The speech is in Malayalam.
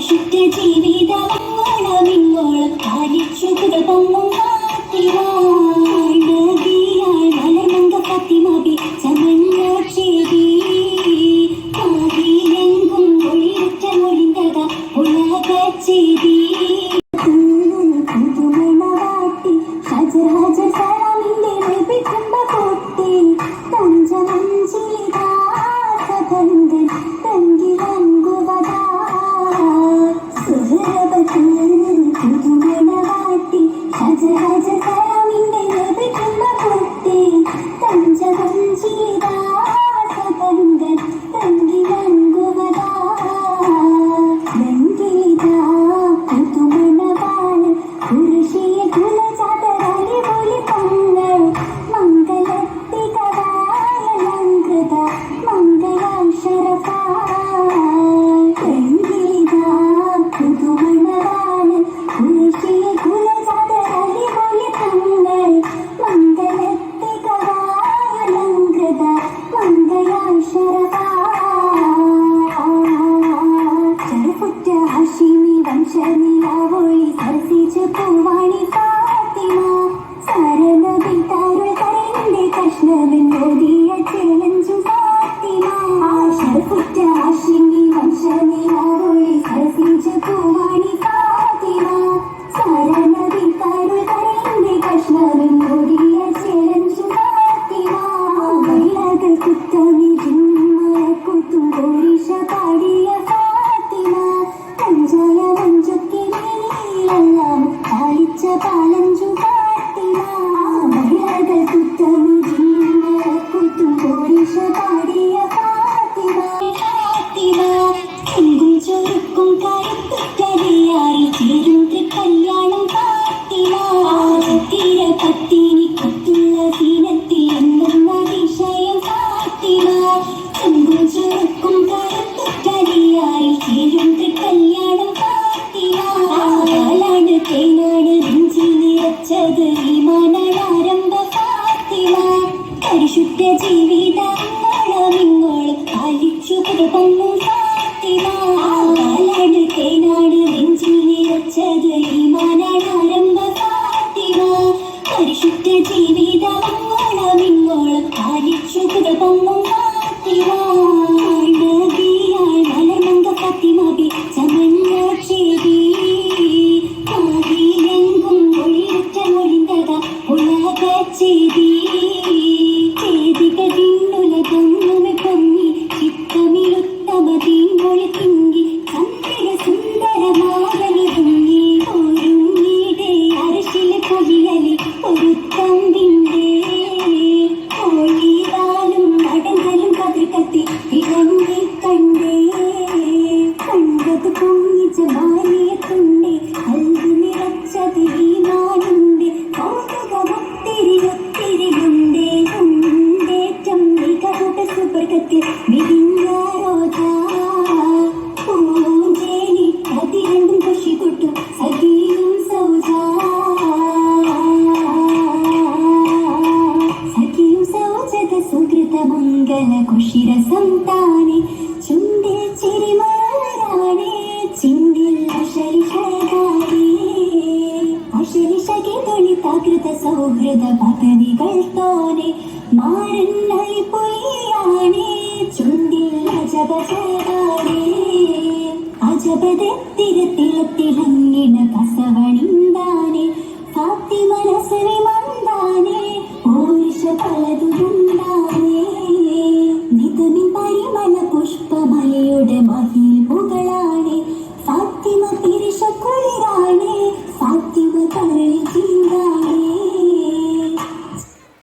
പരിശുദ്ധ ജീവിതമോളമിങ്ങോളം കാലിച്ചുകൾ പൊങ്ങും കാത്തിവാഴകിയാൾ മലർമങ്ക ഫാത്തിമബി ചമഞ്ഞ ചെയ്തി കാതിലെങ്കും ഒളിയുറ്റ മൊഴിന്തക ഉലക ചെയ്തി പുതുമണവാട്ടി ഹജർ ഹജർ സലാമിന്റെ ലഭിക്കുമ്പ പൊട്ടി തഞ്ചമഞ്ചിതാ സബന്ധൻ തങ്കിലങ്കുവതാ പുതുമണവാട്ടി ഹജർ ഹജർ സലാമിന്റെ ലഭിക്കുമ്പ പൊട്ടി തഞ്ചമഞ്ചിതാ സബന്ധൻ തങ്കിലങ്കുവതാ ലങ്കിലിതാ പുതുമണവാള് കുരിശിയെ കുലജാതരായി പോലി പങ്ങൾ മംഗളത്തികരാലങ്കൃത മംഗളാക്ഷരഫാ ലങ്കിലിതാ പുതുമണവാള് കുരിശിയെ കുലജാതരായി പോലി പങ്ങൾ മംഗളത്തികരാലങ്കൃത മംഗളാക്ഷരഫാ ചെറുപുറ്റ ഹാഷിമി വംശനിലാവൊളി സരസിച്ച് പൂവാണി ഫാത്തിമ സരനബി താരുൾ കരന്റെ കഷ്ണവിൻ ഓതിയ ചേലഞ്ചു ഫാത്തിമ ചെറുപുറ്റ ഹാഷിമി വംശനിലാവൊളി സരസിച്ച് പൂവാണി ഫാത്തിമ സരനബി താരുൾ കരന്റെ കഷ്ണവിൻ ഓതിയ ചേലഞ്ചു ഫാത്തിമ മൈലകൾ കുത്തമി ജിന്മലക്കുത്തും കോരിഷ പാടിയ ഫാത്തിമ പഞ്ചയ മഞ്ചുക്കി മേനിയെല്ലാം പാലിച്ച പാലഞ്ചു ഫാത്തിമ മൈലകൾ കുത്തമി ജിന്മലക്കുത്തും കോരിഷ പാടിയ ഫാത്തിമ ഫാത്തിമ എങ്കും ചൊരുക്കും കരുത്തുറ്ററിയാറിൽ ചേരും കല്യാണം ഫാത്തിമ തീര പത്തിനി കത്തുള്ള സീനത്തിൽ എന്നും അതിശയം ഫാത്തിമ എങ്കും ചൊരുക്കും കരുത്തുറ്ററിയാറിൽ ചേരും കല്യാണം ഫാത്തിമ പാലാണ് തേനാട് നെഞ്ചി നിറച്ചത് ഈമാനാരംഭ ഫാത്തിമ പരിശുദ്ധ ജീവിതങ്ങളമിങ്ങോളം പാലിച്ചു പൊങ്ങും ഫാത്തിമ പാലാണ് തേനാട് നെഞ്ചി നിറച്ചത് ഈമാനാരംഭ ഫാത്തിമ പരിശുദ്ധ ജീവിതങ്ങളമിങ്ങോളം പാലിച്ചു പൊങ്ങും ഫാത്തിമ അഴകിയാൾ മലർമങ്ക ഫാത്തിമബി ചമഞ്ഞ ചെയ്തി കാതിലെങ്കും ഒളിയുറ്റ മൊഴിന്തക ഉലക ചെയ്തി ചേതികളുലകങ്ങുമെ പൊങ്ങി ചിത്തമിലുത്തമ തീൻമൊഴി തിങ്കി ചന്ദ്ര സുന്ദരമാകനി പൊങ്ങി ഒരുങ്ങീടെ അരശിലെ പൊലിയലി ഒരു തമ്പിൻ്റെ ഒളിവാലും അടങ്കലും കതിർക്കത്തി ഇളങ്ങി കണ്ടേ കണ്ടത് പൊങ്ങിച്ച മാനിയത്തുണ്ടേ കൽവി നിറച്ചത് ഈമാനുണ്ടേ കൗതുകമൊത്തിരി ഒത്തിരിയുണ്ടേ ഉണ്ടേറ്റം മികവുട സുവർഗത്തിൽ വിരിഞ്ഞ റോജാ പൂഞ്ചേരി അതിരണ്ടും കുശി കൊട്ടും സഖിയും സൗജാ സഖിയും സൗജത സുഹൃത മംഗല കുഷിരസം താനെ ചുണ്ടിൽ ചിരിമലരാണേ ചിന്തിൽ അശരിഷകെ തൊളിതാകൃത സൗഹൃദ പദവികൾ തോനെ മാരന്നായി പൊയ്യാണേ ചുണ്ടിൽ അജബ ചേരാണേ അജബദത്തിരത്തിലത്തിളങ്ങിണ കസവണിന്താനെ ഫാത്തിമല